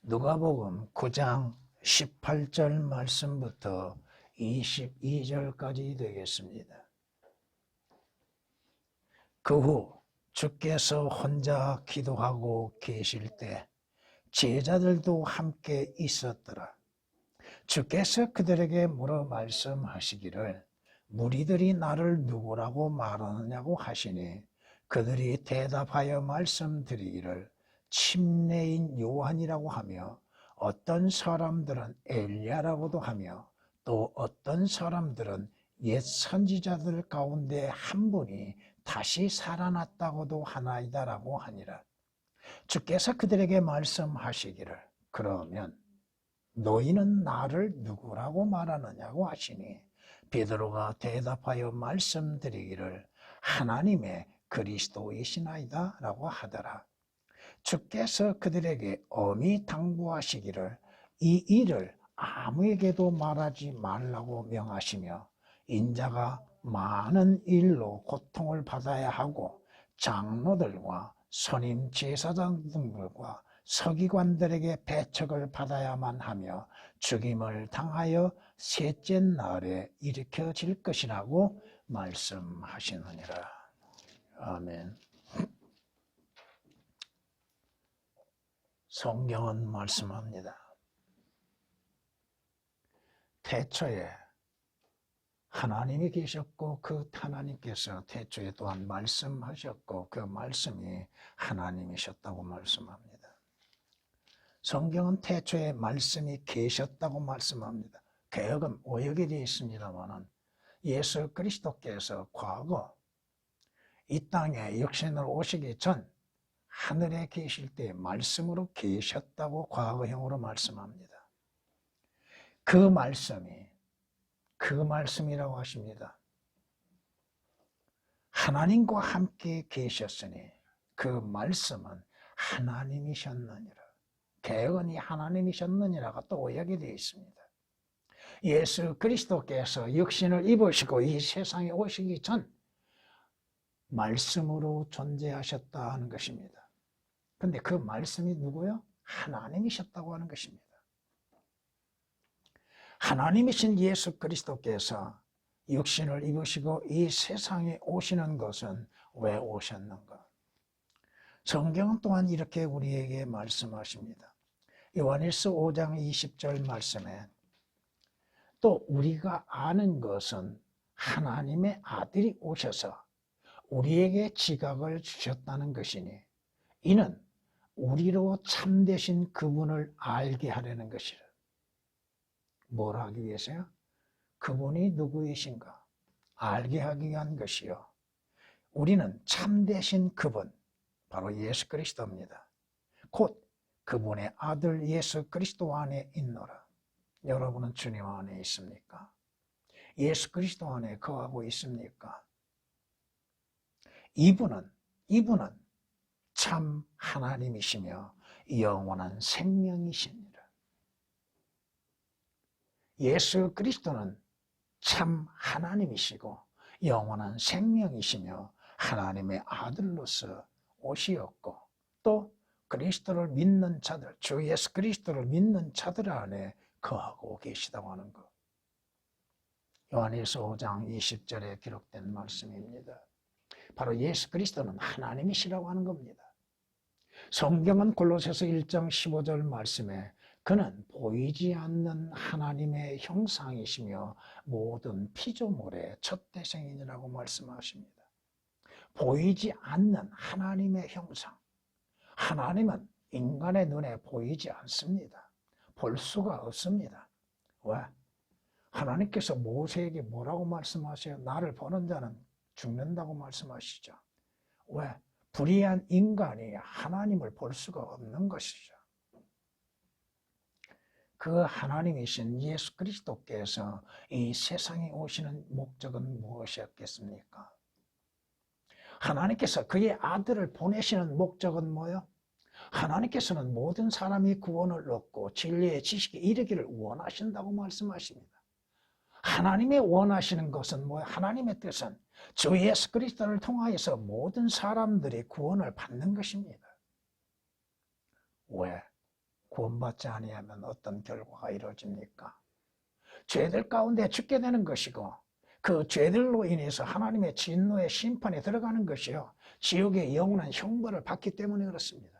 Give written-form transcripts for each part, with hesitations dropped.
누가복음 9장 18절 말씀부터 22절까지 되겠습니다. 그 후 주께서 혼자 기도하고 계실 때 제자들도 함께 있었더라. 주께서 그들에게 물어 말씀하시기를 무리들이 나를 누구라고 말하느냐고 하시니 그들이 대답하여 말씀드리기를 침례인 요한이라고 하며 어떤 사람들은 엘리야라고도 하며 또 어떤 사람들은 옛 선지자들 가운데 한 분이 다시 살아났다고도 하나이다라고 하니라. 주께서 그들에게 말씀하시기를 그러면 너희는 나를 누구라고 말하느냐고 하시니 베드로가 대답하여 말씀드리기를 하나님의 그리스도이시나이다 라고 하더라. 주께서 그들에게 엄히 당부하시기를 이 일을 아무에게도 말하지 말라고 명하시며 인자가 많은 일로 고통을 받아야 하고 장로들과 선임 제사장들과 서기관들에게 배척을 받아야만 하며 죽임을 당하여 셋째 날에 일으켜질 것이라고 말씀하시느니라. 아멘. 성경은 말씀합니다. 태초에 하나님이 계셨고 그 하나님께서 태초에 또한 말씀하셨고 그 말씀이 하나님이셨다고 말씀합니다. 성경은 태초에 말씀이 계셨다고 말씀합니다. 개혁은 오역이 되어 있습니다만 예수 그리스도께서 과거 이 땅에 육신으로 오시기 전 하늘에 계실 때 말씀으로 계셨다고 과거형으로 말씀합니다. 그 말씀이라고 하십니다. 하나님과 함께 계셨으니 그 말씀은 하나님이셨느니라. 개혁은 이 하나님이셨느니라가 또 오역이 되어 있습니다. 예수 그리스도께서 육신을 입으시고 이 세상에 오시기 전 말씀으로 존재하셨다 하는 것입니다. 그런데 그 말씀이 누구요? 하나님이셨다고 하는 것입니다. 하나님이신 예수 그리스도께서 육신을 입으시고 이 세상에 오시는 것은 왜 오셨는가? 성경은 또한 이렇게 우리에게 말씀하십니다. 요한일서 5장 20절 말씀에 또 우리가 아는 것은 하나님의 아들이 오셔서 우리에게 지각을 주셨다는 것이니 이는 우리로 참되신 그분을 알게 하려는 것이라. 뭘 하기 위해서요? 그분이 누구이신가 알게 하기 위한 것이요. 우리는 참되신 그분 바로 예수 그리스도입니다. 곧 그분의 아들 예수 그리스도 안에 있노라. 여러분은 주님 안에 있습니까? 예수 그리스도 안에 거하고 있습니까? 이분은 참 하나님이시며 영원한 생명이십니다. 예수 그리스도는 참 하나님이시고 영원한 생명이시며 하나님의 아들로서 오시었고 또 그리스도를 믿는 자들, 주 예수 그리스도를 믿는 자들 안에 거하고 계시다고 하는 것. 요한일서 5장 20절에 기록된 말씀입니다. 바로 예수 그리스도는 하나님이시라고 하는 겁니다. 성경은 골로새서 1장 15절 말씀에 그는 보이지 않는 하나님의 형상이시며 모든 피조물의 첫대생이라고 말씀하십니다. 보이지 않는 하나님의 형상. 하나님은 인간의 눈에 보이지 않습니다. 볼 수가 없습니다. 왜? 하나님께서 모세에게 뭐라고 말씀하세요? 나를 보는 자는 죽는다고 말씀하시죠. 왜? 불의한 인간이 하나님을 볼 수가 없는 것이죠. 그 하나님이신 예수 그리스도께서 이 세상에 오시는 목적은 무엇이었겠습니까? 하나님께서 그의 아들을 보내시는 목적은 뭐요? 하나님께서는 모든 사람이 구원을 얻고 진리의 지식에 이르기를 원하신다고 말씀하십니다. 하나님이 원하시는 것은 뭐예요? 하나님의 뜻은 주 예수 그리스도를 통하여서 모든 사람들이 구원을 받는 것입니다. 왜? 구원받지 아니하면 어떤 결과가 이루어집니까? 죄들 가운데 죽게 되는 것이고 그 죄들로 인해서 하나님의 진노의 심판에 들어가는 것이요 지옥의 영원한 형벌을 받기 때문에 그렇습니다.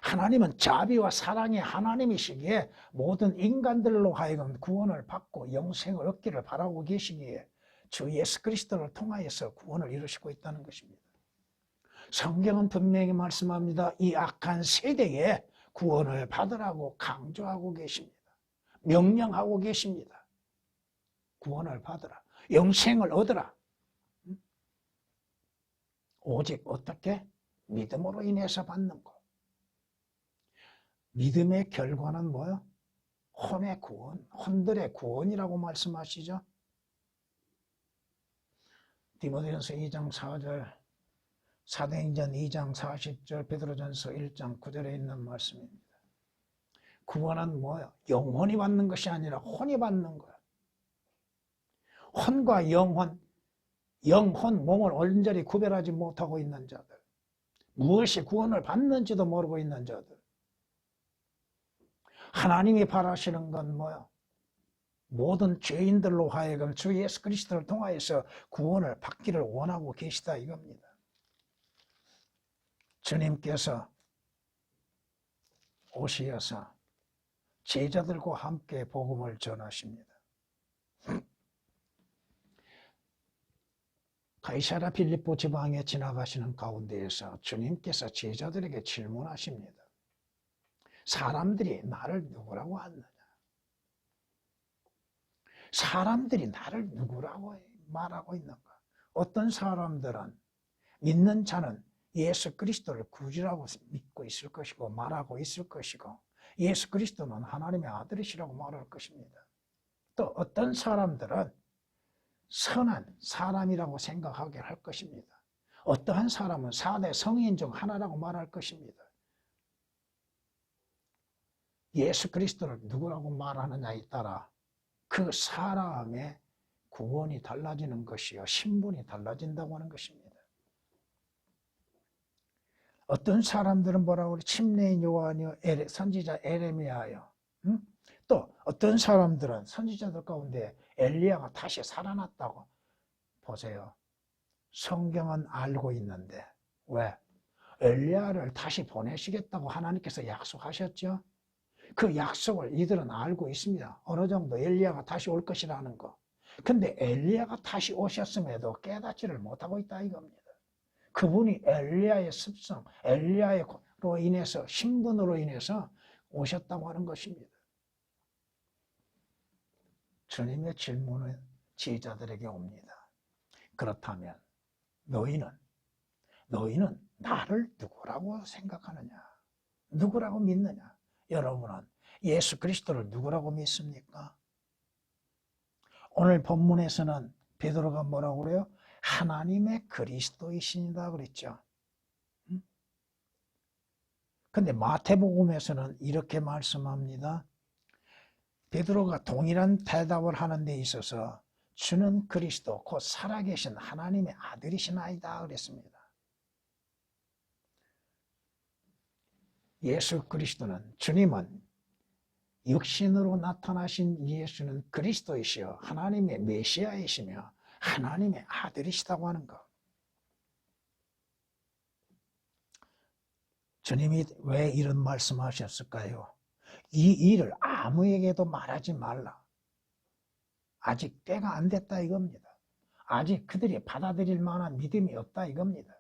하나님은 자비와 사랑의 하나님이시기에 모든 인간들로 하여금 구원을 받고 영생을 얻기를 바라고 계시기에 주 예수 그리스도를 통하여서 구원을 이루시고 있다는 것입니다. 성경은 분명히 말씀합니다. 이 악한 세대에 구원을 받으라고 강조하고 계십니다. 명령하고 계십니다. 구원을 받으라. 영생을 얻으라. 오직 어떻게? 믿음으로 인해서 받는 것. 믿음의 결과는 뭐요? 혼의 구원, 혼들의 구원이라고 말씀하시죠. 디모데전서 2장 4절, 사도행전 2장 40절, 베드로전서 1장 9절에 있는 말씀입니다. 구원은 뭐예요? 영혼이 받는 것이 아니라 혼이 받는 거예요. 혼과 영혼, 영혼, 몸을 온전히 구별하지 못하고 있는 자들, 무엇이 구원을 받는지도 모르고 있는 자들, 하나님이 바라시는 건 뭐예요? 모든 죄인들로 하여금 주 예수 그리스도를 통하여서 구원을 받기를 원하고 계시다 이겁니다. 주님께서 오시어서 제자들과 함께 복음을 전하십니다. 가이사랴 빌립보 지방에 지나가시는 가운데에서 주님께서 제자들에게 질문하십니다. 사람들이 나를 누구라고 하느냐? 사람들이 나를 누구라고 말하고 있는가? 어떤 사람들은 믿는 자는 예수 그리스도를 구주라고 믿고 있을 것이고 말하고 있을 것이고 예수 그리스도는 하나님의 아들이시라고 말할 것입니다. 또 어떤 사람들은 선한 사람이라고 생각하게 할 것입니다. 어떠한 사람은 4대 성인 중 하나라고 말할 것입니다. 예수 그리스도를 누구라고 말하느냐에 따라 그 사람의 구원이 달라지는 것이요 신분이 달라진다고 하는 것입니다. 어떤 사람들은 뭐라고 그래? 침례인 요한이요 선지자 에레미야요. 또 어떤 사람들은 선지자들 가운데 엘리야가 다시 살아났다고. 보세요. 성경은 알고 있는데 왜? 엘리야를 다시 보내시겠다고 하나님께서 약속하셨죠. 그 약속을 이들은 알고 있습니다. 어느 정도 엘리야가 다시 올 것이라는 거. 근데 엘리야가 다시 오셨음에도 깨닫지를 못하고 있다 이겁니다. 그분이 엘리야의 습성, 엘리야로 인해서 신분으로 인해서 오셨다고 하는 것입니다. 주님의 질문은 제자들에게 옵니다. 그렇다면 너희는 나를 누구라고 생각하느냐? 누구라고 믿느냐? 여러분은 예수 그리스도를 누구라고 믿습니까? 오늘 본문에서는 베드로가 뭐라고 그래요? 하나님의 그리스도이신이다 그랬죠. 근데 마태복음에서는 이렇게 말씀합니다. 베드로가 동일한 대답을 하는 데 있어서 주는 그리스도 곧 살아계신 하나님의 아들이시나이다 그랬습니다. 예수 그리스도는 주님은 육신으로 나타나신 예수는 그리스도이시여 하나님의 메시아이시며 하나님의 아들이시다고 하는 것. 주님이 왜 이런 말씀하셨을까요? 이 일을 아무에게도 말하지 말라. 아직 때가 안 됐다 이겁니다. 아직 그들이 받아들일 만한 믿음이 없다 이겁니다.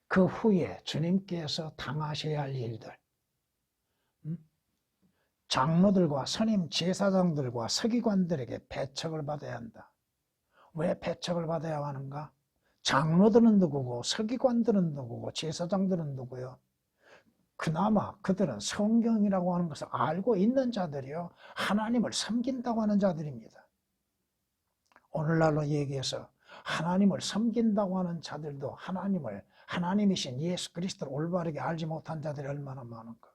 그 후에 주님께서 당하셔야 할 일들, 장로들과 선임 제사장들과 서기관들에게 배척을 받아야 한다. 왜 배척을 받아야 하는가? 장로들은 누구고 서기관들은 누구고 제사장들은 누구요? 그나마 그들은 성경이라고 하는 것을 알고 있는 자들이요 하나님을 섬긴다고 하는 자들입니다. 오늘날로 얘기해서 하나님을 섬긴다고 하는 자들도 하나님이신 예수 그리스도를 올바르게 알지 못한 자들이 얼마나 많은가.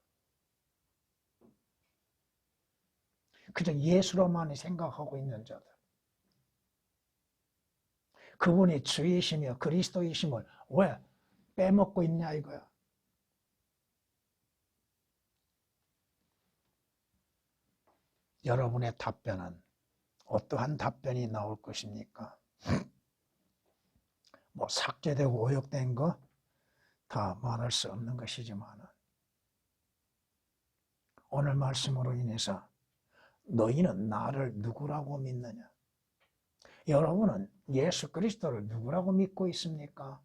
그저 예수로만 생각하고 있는 자들. 그분이 주이시며 그리스도이심을 왜 빼먹고 있냐 이거야. 여러분의 답변은 어떠한 답변이 나올 것입니까? 뭐 삭제되고 오역된 거 다 말할 수 없는 것이지만 오늘 말씀으로 인해서 너희는 나를 누구라고 믿느냐? 여러분은 예수 그리스도를 누구라고 믿고 있습니까?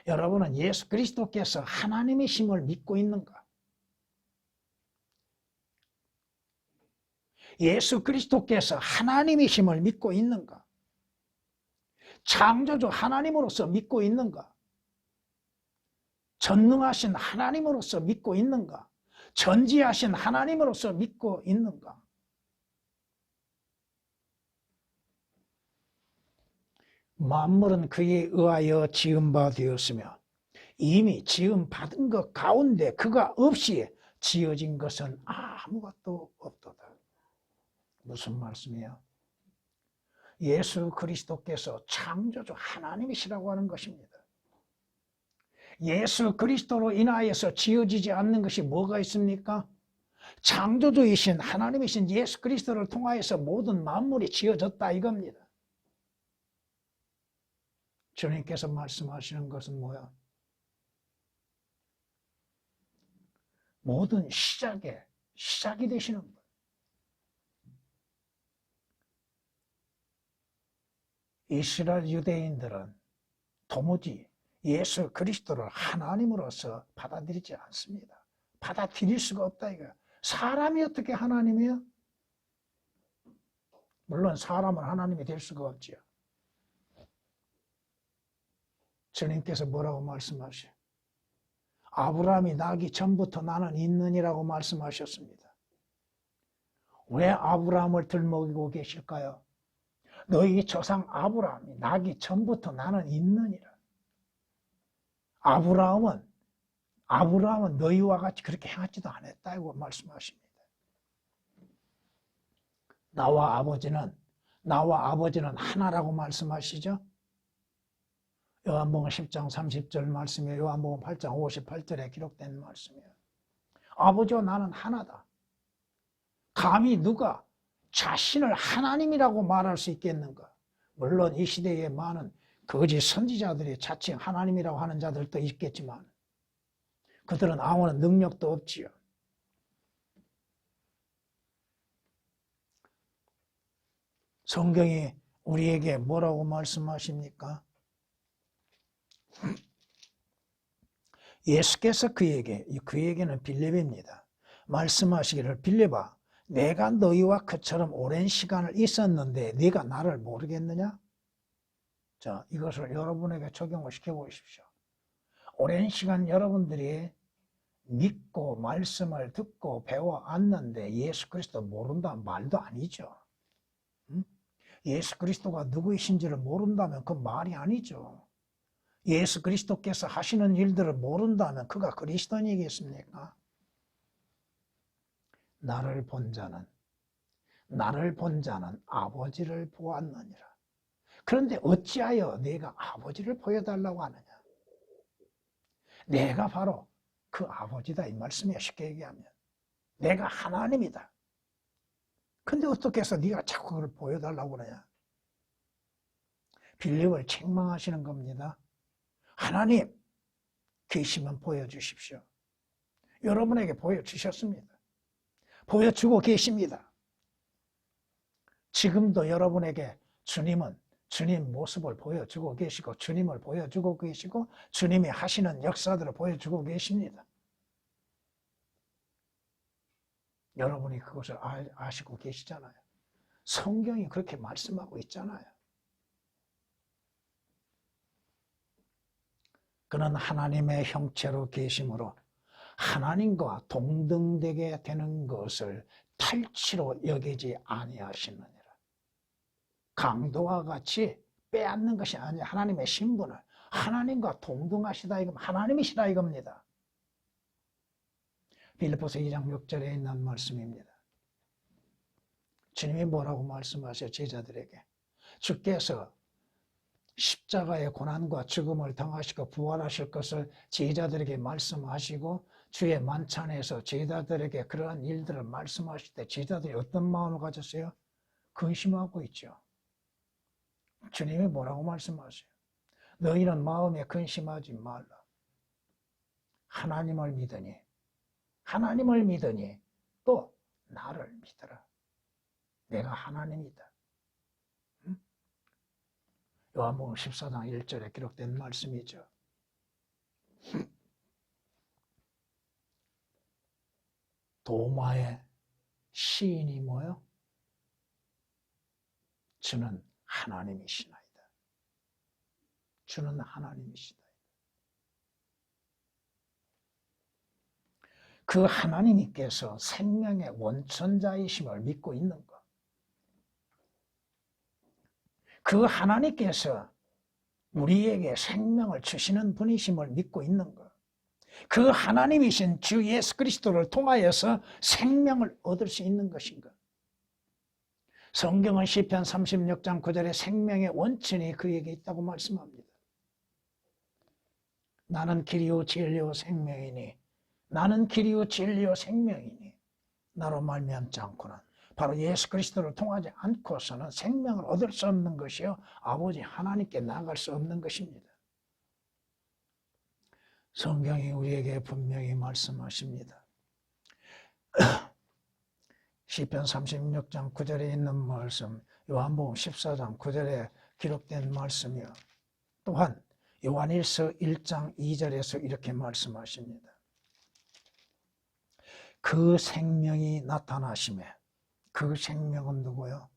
여러분은 예수 그리스도께서 하나님이심을 믿고 있는가? 예수 그리스도께서 하나님이심을 믿고 있는가? 창조주 하나님으로서 믿고 있는가? 전능하신 하나님으로서 믿고 있는가? 전지하신 하나님으로서 믿고 있는가? 만물은 그에 의하여 지음바 되었으며 이미 지음받은 것 가운데 그가 없이 지어진 것은 아무것도 없도다. 무슨 말씀이에요? 예수 그리스도께서 창조주 하나님이시라고 하는 것입니다. 예수 그리스도로 인하여서 지어지지 않는 것이 뭐가 있습니까? 창조주이신 하나님이신 예수 그리스도를 통하여서 모든 만물이 지어졌다 이겁니다. 주님께서 말씀하시는 것은 뭐야? 모든 시작이 되시는 분. 이스라엘 유대인들은 도무지 예수 그리스도를 하나님으로서 받아들이지 않습니다. 받아들일 수가 없다 이거야. 사람이 어떻게 하나님이요? 물론 사람은 하나님이 될 수가 없지요. 주님께서 뭐라고 말씀하셔요? 아브라함이 나기 전부터 나는 있느니라고 말씀하셨습니다. 왜 아브라함을 들먹이고 계실까요? 너희 조상 아브라함이 나기 전부터 나는 있느니라. 아브라함은 너희와 같이 그렇게 행하지도 않았다고 말씀하십니다. 나와 아버지는 하나라고 말씀하시죠? 요한복음 10장 30절 말씀이에요. 요한복음 8장 58절에 기록된 말씀이에요. 아버지와 나는 하나다. 감히 누가 자신을 하나님이라고 말할 수 있겠는가? 물론 이 시대에 많은 거짓 선지자들이 자칭 하나님이라고 하는 자들도 있겠지만 그들은 아무런 능력도 없지요. 성경이 우리에게 뭐라고 말씀하십니까? 예수께서 그에게는 빌립입니다. 말씀하시기를 빌립아 내가 너희와 그처럼 오랜 시간을 있었는데 네가 나를 모르겠느냐? 자, 이것을 여러분에게 적용을 시켜보십시오. 오랜 시간 여러분들이 믿고 말씀을 듣고 배워왔는데 예수 그리스도 모른다는 말도 아니죠. 예수 그리스도가 누구이신지를 모른다면 그 말이 아니죠. 예수 그리스도께서 하시는 일들을 모른다면 그가 그리스도인이겠습니까? 나를 본 자는 아버지를 보았느니라. 그런데 어찌하여 내가 아버지를 보여달라고 하느냐? 내가 바로 그 아버지다 이 말씀이야. 쉽게 얘기하면 내가 하나님이다. 근데 어떻게 해서 네가 자꾸 그걸 보여달라고 그러냐? 빌립을 책망하시는 겁니다. 하나님 계시면 보여주십시오. 여러분에게 보여주셨습니다. 보여주고 계십니다. 지금도 여러분에게 주님은 주님 모습을 보여주고 계시고 주님을 보여주고 계시고 주님이 하시는 역사들을 보여주고 계십니다. 여러분이 그것을 아시고 계시잖아요. 성경이 그렇게 말씀하고 있잖아요. 그는 하나님의 형체로 계심으로 하나님과 동등되게 되는 것을 탈취로 여기지 아니하시느니라. 강도와 같이 빼앗는 것이 아니라 하나님의 신분을 하나님과 동등하시다 이겁니다. 하나님이시다 이겁니다. 빌립보서 2장 6절에 있는 말씀입니다. 주님이 뭐라고 말씀하세요? 제자들에게 주께서 십자가의 고난과 죽음을 당하시고 부활하실 것을 제자들에게 말씀하시고 주의 만찬에서 제자들에게 그러한 일들을 말씀하실 때 제자들이 어떤 마음을 가졌어요? 근심하고 있죠. 주님이 뭐라고 말씀하세요? 너희는 마음에 근심하지 말라. 하나님을 믿으니 또 나를 믿어라. 내가 하나님이다. 요한복음 14장 1절에 기록된 말씀이죠. 도마의 시인이 뭐요? 주는 하나님이시나이다. 주는 하나님이시다. 그 하나님께서 생명의 원천자이심을 믿고 있는 것. 그 하나님께서 우리에게 생명을 주시는 분이심을 믿고 있는 것. 그 하나님이신 주 예수 그리스도를 통하여서 생명을 얻을 수 있는 것인가. 성경은 시편 36장 9절에 생명의 원천이 그에게 있다고 말씀합니다. 나는 길이요 진리요 생명이니 나는 길이요 진리요 생명이니 나로 말미암지 않고는 바로 예수 그리스도를 통하지 않고서는 생명을 얻을 수 없는 것이요 아버지 하나님께 나아갈 수 없는 것입니다. 성경이 우리에게 분명히 말씀하십니다. 시편 36장 9절에 있는 말씀, 요한복음 14장 9절에 기록된 말씀이요. 또한 요한일서 1장 2절에서 이렇게 말씀하십니다. 그 생명이 나타나심에, 그 생명은 누구요?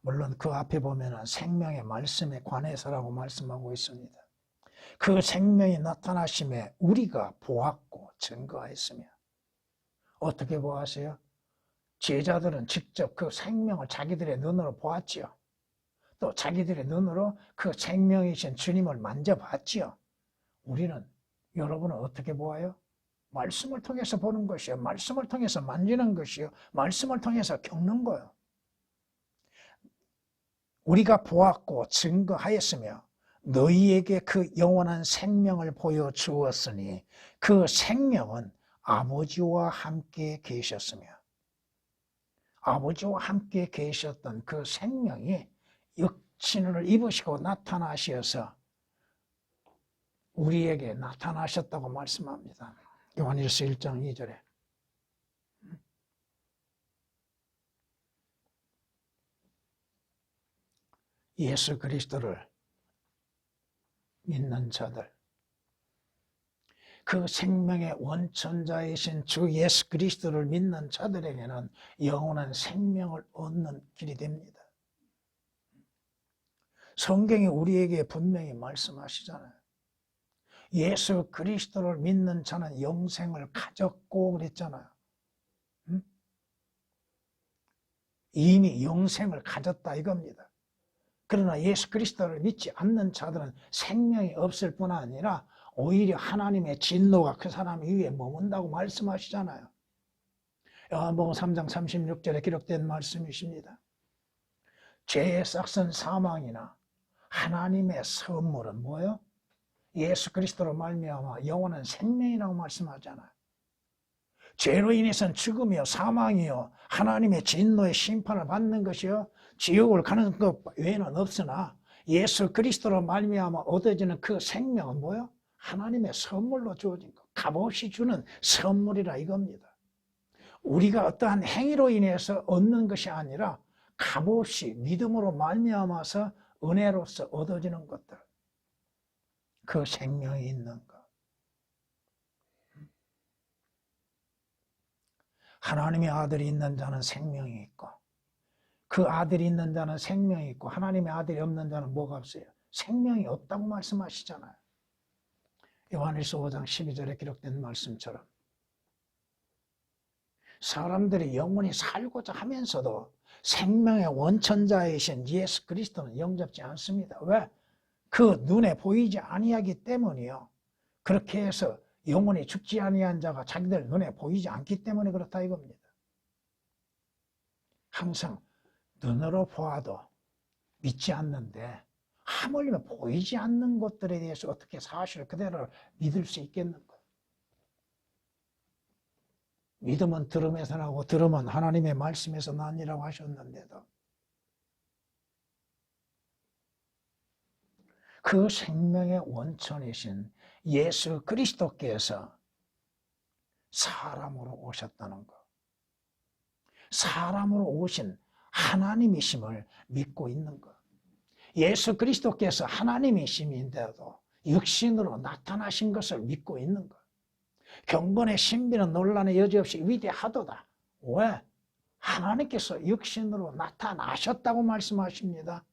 물론 그 앞에 보면 생명의 말씀에 관해서라고 말씀하고 있습니다. 그 생명이 나타나심에 우리가 보았고 증거했으며. 어떻게 보았어요? 제자들은 직접 그 생명을 자기들의 눈으로 보았지요. 또 자기들의 눈으로 그 생명이신 주님을 만져봤지요. 우리는, 여러분은 어떻게 보아요? 말씀을 통해서 보는 것이요. 말씀을 통해서 만지는 것이요. 말씀을 통해서 겪는 거예요. 우리가 보았고 증거하였으며 너희에게 그 영원한 생명을 보여주었으니 그 생명은 아버지와 함께 계셨으며 아버지와 함께 계셨던 그 생명이 육신을 입으시고 나타나셔서 우리에게 나타나셨다고 말씀합니다. 요한일서 1장 2절에. 예수 그리스도를 믿는 자들, 그 생명의 원천자이신 주 예수 그리스도를 믿는 자들에게는 영원한 생명을 얻는 길이 됩니다. 성경이 우리에게 분명히 말씀하시잖아요. 예수 그리스도를 믿는 자는 영생을 가졌고 그랬잖아요. 이미 영생을 가졌다 이겁니다. 그러나 예수 그리스도를 믿지 않는 자들은 생명이 없을 뿐 아니라 오히려 하나님의 진노가 그 사람 위에 머문다고 말씀하시잖아요. 요한복음 3장 36절에 기록된 말씀이십니다. 죄의 싹은 사망이나 하나님의 선물은 뭐예요? 예수 그리스도로 말미암아 영원한 생명이라고 말씀하잖아요. 죄로 인해서는 죽음이요 사망이요 하나님의 진노의 심판을 받는 것이요 지옥을 가는 것 외에는 없으나 예수 그리스도로 말미암아 얻어지는 그 생명은 뭐예요? 하나님의 선물로 주어진 것, 값없이 주는 선물이라 이겁니다. 우리가 어떠한 행위로 인해서 얻는 것이 아니라 값없이 믿음으로 말미암아서 은혜로서 얻어지는 것들, 그 생명이 있는 것. 하나님의 아들이 있는 자는 생명이 있고 그 아들이 있는 자는 생명이 있고 하나님의 아들이 없는 자는 뭐가 없어요? 생명이 없다고 말씀하시잖아요. 요한일서 5장 12절에 기록된 말씀처럼 사람들이 영원히 살고자 하면서도 생명의 원천자이신 예수 그리스도는 영접지 않습니다. 왜? 그 눈에 보이지 아니하기 때문이요. 그렇게 해서 영원히 죽지 아니한 자가 자기들 눈에 보이지 않기 때문에 그렇다 이겁니다. 항상 눈으로 보아도 믿지 않는데 하물며 보이지 않는 것들에 대해서 어떻게 사실을 그대로 믿을 수 있겠는가? 믿음은 들음에서 나고 들음은 하나님의 말씀에서 나니라고 하셨는데도 그 생명의 원천이신 예수 그리스도께서 사람으로 오셨다는 것, 사람으로 오신 하나님이심을 믿고 있는 것, 예수 그리스도께서 하나님이심인데도 육신으로 나타나신 것을 믿고 있는 것, 경건의 신비는 논란의 여지없이 위대하도다. 왜? 하나님께서 육신으로 나타나셨다고 말씀하십니다.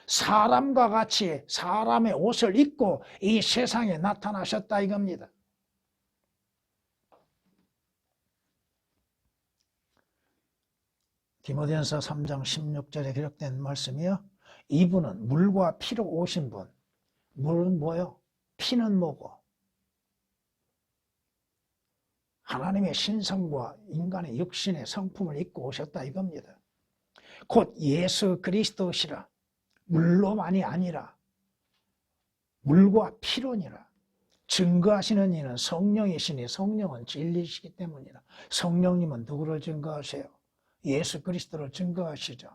사람과 같이 사람의 옷을 입고 이 세상에 나타나셨다 이겁니다. 디모데전서 3장 16절에 기록된 말씀이요. 이분은 물과 피로 오신 분. 물은 뭐요? 피는 뭐고? 하나님의 신성과 인간의 육신의 성품을 입고 오셨다 이겁니다. 곧 예수 그리스도시라. 물로만이 아니라 물과 피로니라. 증거하시는 이는 성령이시니 성령은 진리시기 때문이라. 성령님은 누구를 증거하세요? 예수 그리스도를 증거하시죠.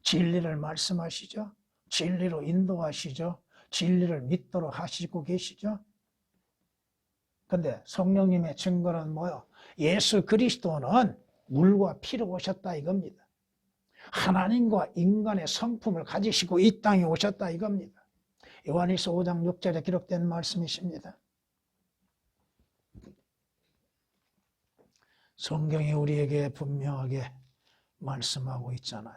진리를 말씀하시죠. 진리로 인도하시죠. 진리를 믿도록 하시고 계시죠. 근데 성령님의 증거는 뭐요? 예수 그리스도는 물과 피로 오셨다 이겁니다. 하나님과 인간의 성품을 가지시고 이 땅에 오셨다 이겁니다. 요한일서 5장 6절에 기록된 말씀이십니다. 성경이 우리에게 분명하게 말씀하고 있잖아요.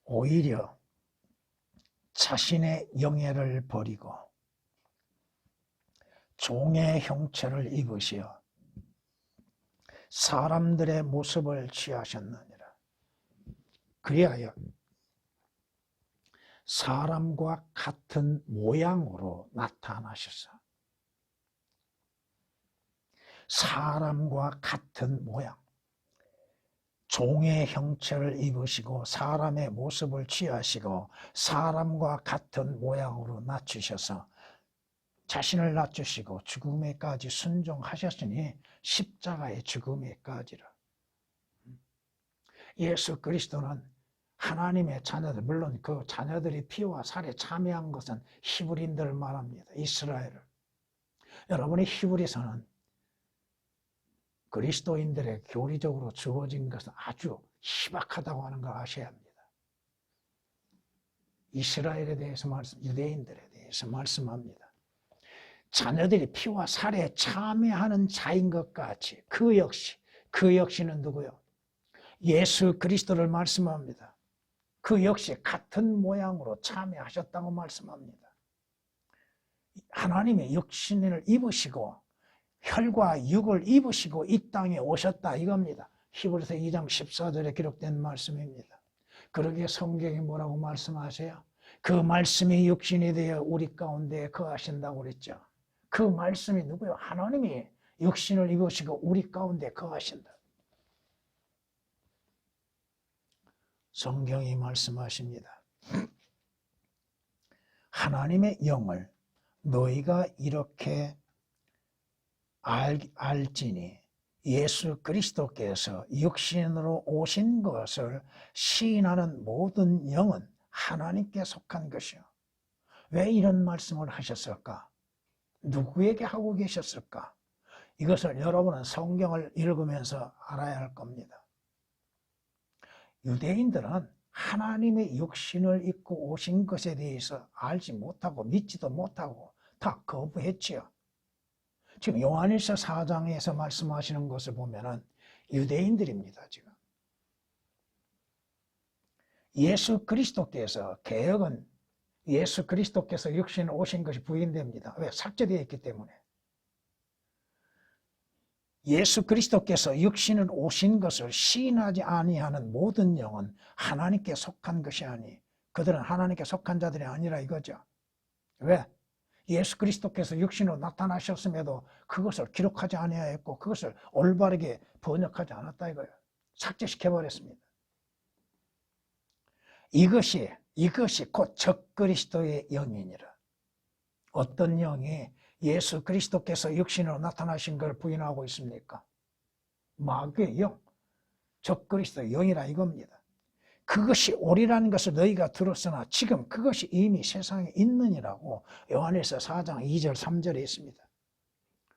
오히려 자신의 영예를 버리고 종의 형체를 입으시어 사람들의 모습을 취하셨느니라. 그리하여 사람과 같은 모양으로 나타나셔서 사람과 같은 모양, 종의 형체를 입으시고 사람의 모습을 취하시고 사람과 같은 모양으로 낮추셔서 자신을 낮추시고 죽음에까지 순종하셨으니 십자가의 죽음에까지라. 예수 그리스도는 하나님의 자녀들, 물론 그 자녀들이 피와 살에 참여한 것은 히브리인들을 말합니다. 이스라엘을. 여러분이 히브리서는 그리스도인들의 교리적으로 주어진 것은 아주 희박하다고 하는 걸 아셔야 합니다. 이스라엘에 대해서 유대인들에 대해서 말씀합니다. 자녀들이 피와 살에 참여하는 자인 것 같이 그 역시는 누구요? 예수 그리스도를 말씀합니다. 그 역시 같은 모양으로 참여하셨다고 말씀합니다. 하나님의 육신을 입으시고 혈과 육을 입으시고 이 땅에 오셨다 이겁니다. 히브리서 2장 14절에 기록된 말씀입니다. 그러기에 성경이 뭐라고 말씀하세요? 그 말씀이 육신이 되어 우리 가운데 거하신다고 그랬죠. 그 말씀이 누구요? 하나님이 육신을 입으시고 우리 가운데 거하신다. 성경이 말씀하십니다. 하나님의 영을 너희가 이렇게 알지니 예수 그리스도께서 육신으로 오신 것을 시인하는 모든 영은 하나님께 속한 것이요. 왜 이런 말씀을 하셨을까? 누구에게 하고 계셨을까? 이것을 여러분은 성경을 읽으면서 알아야 할 겁니다. 유대인들은 하나님의 육신을 입고 오신 것에 대해서 알지 못하고 믿지도 못하고 다 거부했지요. 지금 요한일서 4장에서 말씀하시는 것을 보면은 유대인들입니다. 지금 예수 그리스도께서 개혁은 예수 그리스도께서 육신을 오신 것이 부인됩니다. 왜? 삭제되어 있기 때문에. 예수 그리스도께서 육신을 오신 것을 시인하지 아니하는 모든 영은 하나님께 속한 것이 아니 그들은 하나님께 속한 자들이 아니라 이거죠. 왜? 예수 그리스도께서 육신으로 나타나셨음에도 그것을 기록하지 아니하였고 그것을 올바르게 번역하지 않았다 이거예요. 삭제시켜버렸습니다. 이것이 곧 적그리스도의 영이니라. 어떤 영이? 예수 그리스도께서 육신으로 나타나신 걸 부인하고 있습니까? 마귀의 영, 적그리스도의 영이라 이겁니다. 그것이 옳으라는 것을 너희가 들었으나 지금 그것이 이미 세상에 있느니라고 요한일서 4장 2절 3절에 있습니다.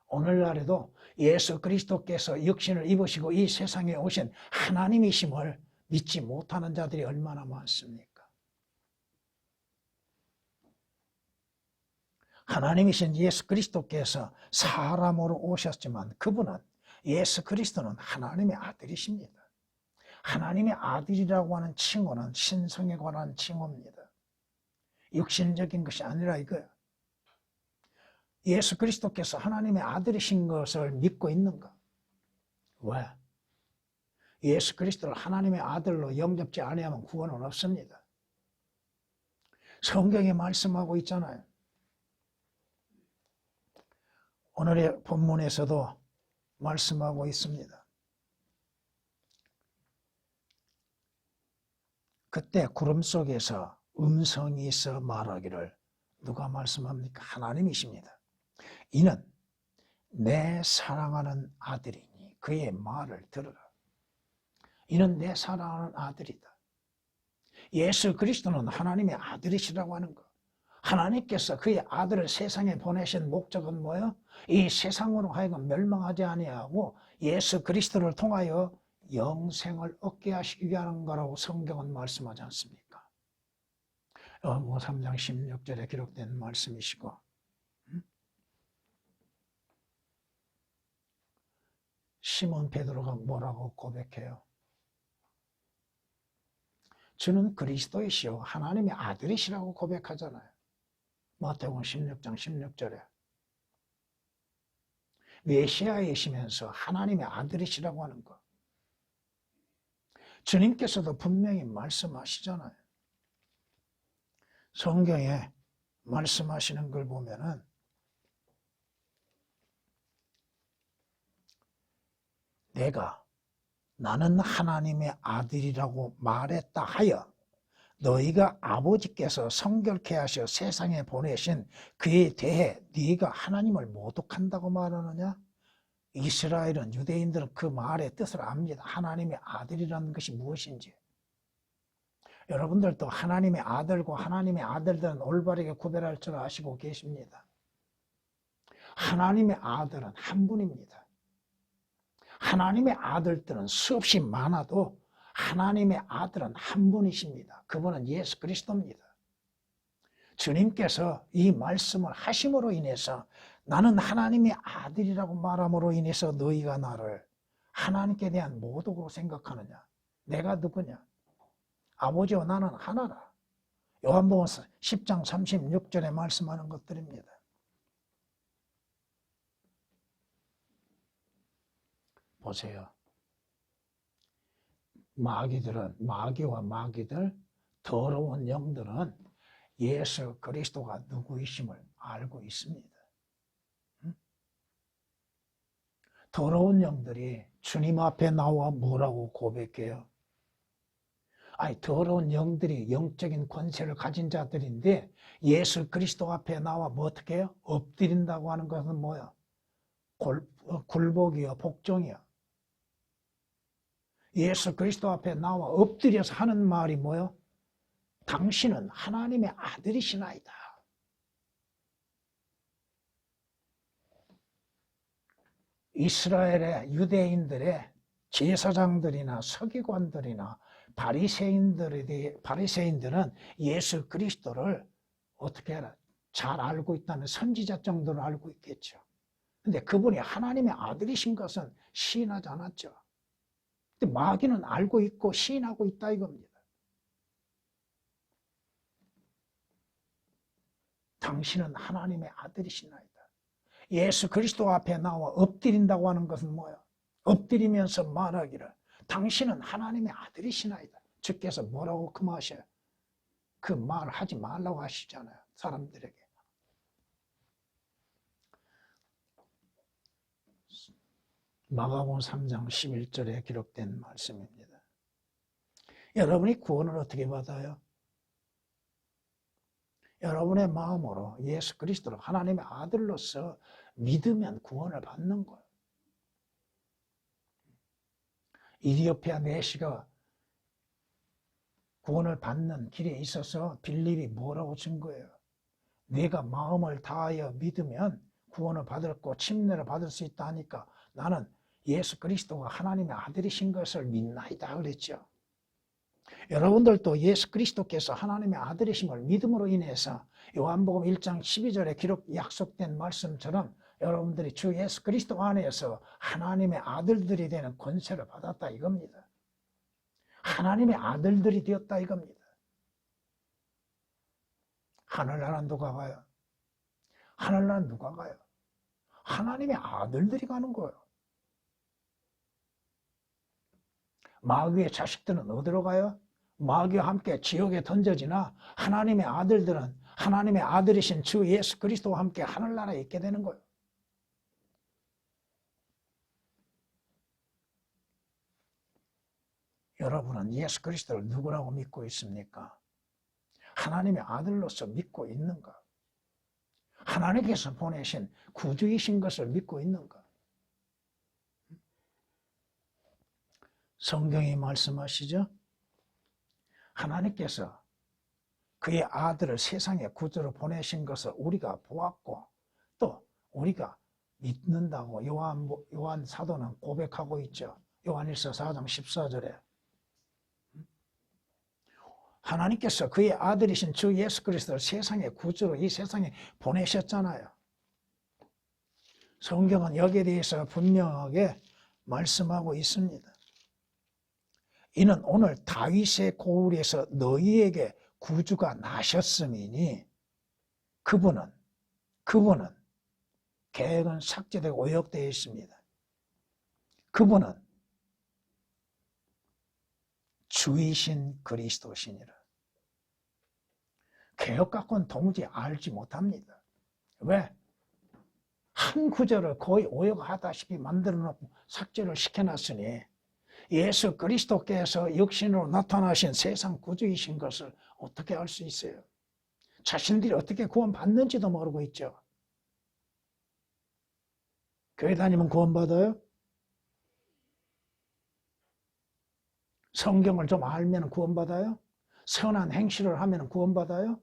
오늘날에도 예수 그리스도께서 육신을 입으시고 이 세상에 오신 하나님이심을 믿지 못하는 자들이 얼마나 많습니까? 하나님이신 예수 그리스도께서 사람으로 오셨지만 그분은 예수 그리스도는 하나님의 아들이십니다. 하나님의 아들이라고 하는 칭호는 신성에 관한 칭호입니다. 육신적인 것이 아니라 이거예요. 예수 그리스도께서 하나님의 아들이신 것을 믿고 있는가? 왜? 예수 그리스도를 하나님의 아들로 영접지 아니하면 구원은 없습니다. 성경에 말씀하고 있잖아요. 오늘의 본문에서도 말씀하고 있습니다. 그때 구름 속에서 음성이 있어 말하기를, 누가 말씀합니까? 하나님이십니다. 이는 내 사랑하는 아들이니 그의 말을 들으라. 이는 내 사랑하는 아들이다. 예수 그리스도는 하나님의 아들이시라고 하는 것. 하나님께서 그의 아들을 세상에 보내신 목적은 뭐예요? 이 세상으로 하여금 멸망하지 아니하고 예수 그리스도를 통하여 영생을 얻게 하시기 위한 거라고 성경은 말씀하지 않습니까? 요한복음 3장 16절에 기록된 말씀이시고, 시몬 베드로가 뭐라고 고백해요? 주는 그리스도이시요 하나님의 아들이시라고 고백하잖아요. 마태복음 16장 16절에 메시아이시면서 하나님의 아들이시라고 하는 것. 주님께서도 분명히 말씀하시잖아요. 성경에 말씀하시는 걸 보면은 나는 하나님의 아들이라고 말했다 하여 너희가 아버지께서 성결케 하셔 세상에 보내신 그에 대해 네가 하나님을 모독한다고 말하느냐? 이스라엘은, 유대인들은 그 말의 뜻을 압니다. 하나님의 아들이라는 것이 무엇인지. 여러분들도 하나님의 아들과 하나님의 아들들은 올바르게 구별할 줄 아시고 계십니다. 하나님의 아들은 한 분입니다. 하나님의 아들들은 수없이 많아도 하나님의 아들은 한 분이십니다. 그분은 예수 그리스도입니다. 주님께서 이 말씀을 하심으로 인해서 나는 하나님의 아들이라고 말함으로 인해서 너희가 나를 하나님께 대한 모독으로 생각하느냐? 내가 누구냐? 아버지와 나는 하나라. 요한복음 10장 36절에 말씀하는 것들입니다. 보세요. 마귀와 마귀들, 더러운 영들은 예수 그리스도가 누구이심을 알고 있습니다. 더러운 영들이 주님 앞에 나와 뭐라고 고백해요? 아니, 더러운 영들이 영적인 권세를 가진 자들인데 예수 그리스도 앞에 나와 뭐 어떻게 해요? 엎드린다고 하는 것은 뭐야? 굴복이요, 복종이요. 예수 그리스도 앞에 나와 엎드려서 하는 말이 뭐요? 당신은 하나님의 아들이시나이다. 이스라엘의 유대인들의 제사장들이나 서기관들이나 바리새인들은 예수 그리스도를 어떻게 해라? 잘 알고 있다는 선지자 정도로 알고 있겠죠. 근데 그분이 하나님의 아들이신 것은 시인하지 않았죠. 근데 마귀는 알고 있고 시인하고 있다 이겁니다. 당신은 하나님의 아들이시나이다. 예수 그리스도 앞에 나와 엎드린다고 하는 것은 뭐야? 엎드리면서 말하기를 당신은 하나님의 아들이시나이다. 주께서 뭐라고 금하셔요? 그 말 하지 말라고 하시잖아요. 사람들에게. 마가복음 3장 11절에 기록된 말씀입니다. 여러분이 구원을 어떻게 받아요? 여러분의 마음으로 예수 그리스도를 하나님의 아들로서 믿으면 구원을 받는 거예요. 이디오피아 내시가 구원을 받는 길에 있어서 빌립이 뭐라고 준 거예요? 내가 마음을 다하여 믿으면 구원을 받았고 침례를 받을 수 있다 하니까 나는 예수 그리스도가 하나님의 아들이신 것을 믿나이다 그랬죠. 여러분들도 예수 그리스도께서 하나님의 아들이심을 믿음으로 인해서 요한복음 1장 12절에 약속된 말씀처럼 여러분들이 주 예수 그리스도 안에서 하나님의 아들들이 되는 권세를 받았다 이겁니다. 하나님의 아들들이 되었다 이겁니다. 하늘나라는 누가 가요? 하늘나라는 누가 가요? 하나님의 아들들이 가는 거예요. 마귀의 자식들은 어디로 가요? 마귀와 함께 지옥에 던져지나 하나님의 아들들은 하나님의 아들이신 주 예수 그리스도와 함께 하늘나라에 있게 되는 거예요. 여러분은 예수 그리스도를 누구라고 믿고 있습니까? 하나님의 아들로서 믿고 있는가? 하나님께서 보내신 구주이신 것을 믿고 있는가? 성경이 말씀하시죠? 하나님께서 그의 아들을 세상에 구주로 보내신 것을 우리가 보았고 또 우리가 믿는다고 요한 사도는 고백하고 있죠. 요한일서 4장 14절에 하나님께서 그의 아들이신 주 예수 그리스도를 세상의 구주로 이 세상에 보내셨잖아요. 성경은 여기에 대해서 분명하게 말씀하고 있습니다. 이는 오늘 다윗의 고울에서 너희에게 구주가 나셨음이니 그분은 계획은 삭제되고 오역되어 있습니다. 그분은 주이신 그리스도시니라. 개혁 갖고는 도무지 알지 못합니다. 왜? 한 구절을 거의 오역하다시피 만들어 놓고 삭제를 시켜놨으니 예수 그리스도께서 육신으로 나타나신 세상 구주이신 것을 어떻게 알 수 있어요? 자신들이 어떻게 구원받는지도 모르고 있죠. 교회 다니면 구원받아요? 성경을 좀 알면 구원받아요? 선한 행실을 하면 구원받아요?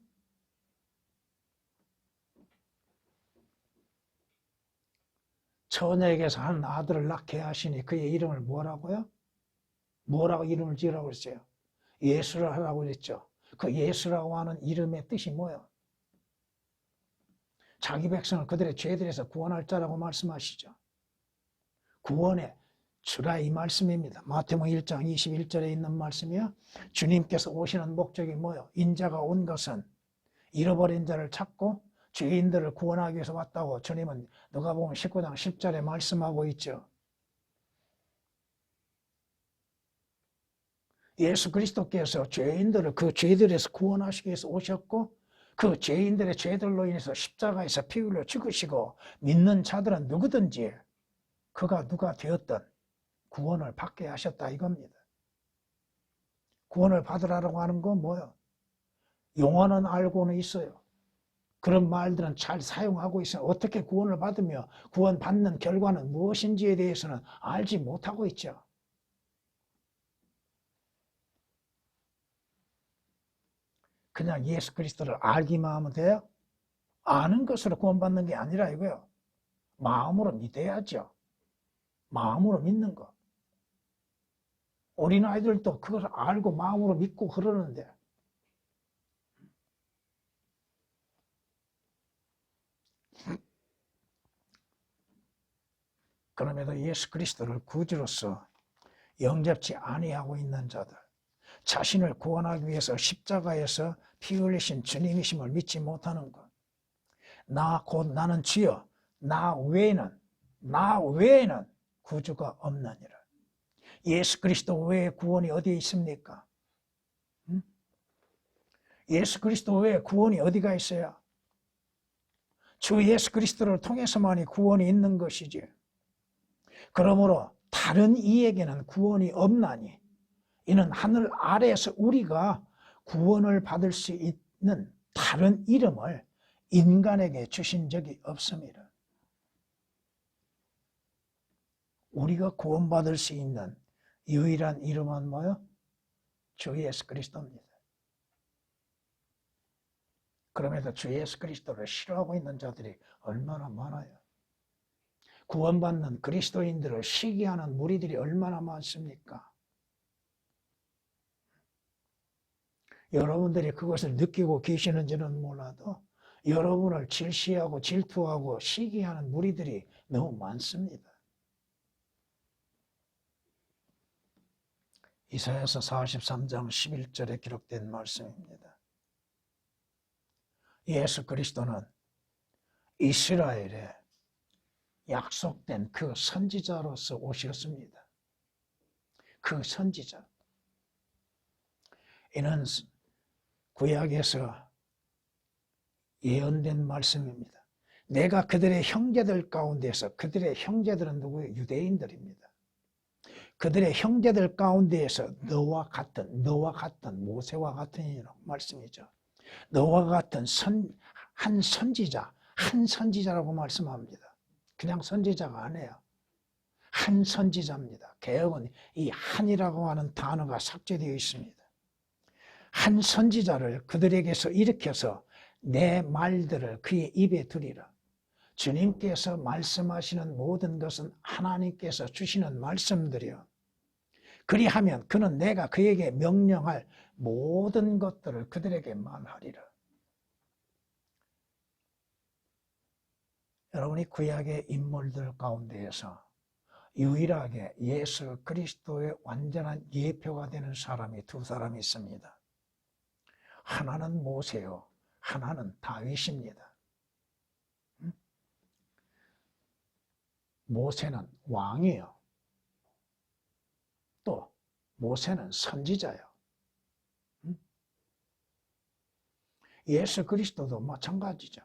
처녀에게서 한 아들을 낳게 하시니 그의 이름을 뭐라고요? 뭐라고 이름을 지으라고 했어요? 예수를 하라고 했죠. 그 예수라고 하는 이름의 뜻이 뭐예요? 자기 백성을 그들의 죄들에서 구원할 자라고 말씀하시죠. 구원의 주라 이 말씀입니다. 마태복음 1장 21절에 있는 말씀이요. 주님께서 오시는 목적이 뭐예요? 인자가 온 것은 잃어버린 자를 찾고 죄인들을 구원하기 위해서 왔다고 주님은 누가복음 19장 10절에 말씀하고 있죠. 예수 그리스도께서 죄인들을 그 죄들에서 구원하시기 위해서 오셨고 그 죄인들의 죄들로 인해서 십자가에서 피 흘려 죽으시고 믿는 자들은 누구든지 그가 누가 되었든 구원을 받게 하셨다 이겁니다. 구원을 받으라고 하는 건 뭐예요? 용어는 알고는 있어요. 그런 말들은 잘 사용하고 있어요. 어떻게 구원을 받으며 구원받는 결과는 무엇인지에 대해서는 알지 못하고 있죠. 그냥 예수 그리스도를 알기만 하면 돼요? 아는 것으로 구원받는 게 아니라 이거요. 마음으로 믿어야죠. 마음으로 믿는 거. 어린아이들도 그걸 알고 마음으로 믿고 그러는데 그럼에도 예수 그리스도를 구주로서 영접치 아니하고 있는 자들, 자신을 구원하기 위해서 십자가에서 피 흘리신 주님이심을 믿지 못하는 것, 곧 나는 주여 나 외에는 구주가 없느니라. 예수 그리스도 외에 구원이 어디에 있습니까? 예수 그리스도 외에 구원이 어디가 있어요? 주 예수 그리스도를 통해서만이 구원이 있는 것이지. 그러므로 다른 이에게는 구원이 없나니 이는 하늘 아래에서 우리가 구원을 받을 수 있는 다른 이름을 인간에게 주신 적이 없습니다. 우리가 구원받을 수 있는 유일한 이름은 뭐요? 주 예수 그리스도입니다. 그럼에도 주 예수 그리스도를 싫어하고 있는 자들이 얼마나 많아요. 구원받는 그리스도인들을 시기하는 무리들이 얼마나 많습니까? 여러분들이 그것을 느끼고 계시는지는 몰라도 여러분을 질시하고 질투하고 시기하는 무리들이 너무 많습니다. 이사야서 43장 11절에 기록된 말씀입니다. 예수 그리스도는 이스라엘에 약속된 그 선지자로서 오셨습니다. 그 선지자. 이는 구약에서 예언된 말씀입니다. 내가 그들의 형제들 가운데서, 그들의 형제들은 누구예요? 유대인들입니다. 그들의 형제들 가운데에서 너와 같은 모세와 같은 이라고 말씀이죠. 너와 같은 한 선지자라고 말씀합니다. 그냥 선지자가 아니에요. 한 선지자입니다. 개혁은 이 한이라고 하는 단어가 삭제되어 있습니다. 한 선지자를 그들에게서 일으켜서 내 말들을 그의 입에 두리라. 주님께서 말씀하시는 모든 것은 하나님께서 주시는 말씀들이요. 그리하면 그는 내가 그에게 명령할 모든 것들을 그들에게 말하리라. 여러분이 구약의 인물들 가운데에서 유일하게 예수 그리스도의 완전한 예표가 되는 사람이 두 사람이 있습니다. 하나는 모세요, 하나는 다윗입니다. 모세는 왕이요, 또 모세는 선지자요. 예수 그리스도도 마찬가지죠.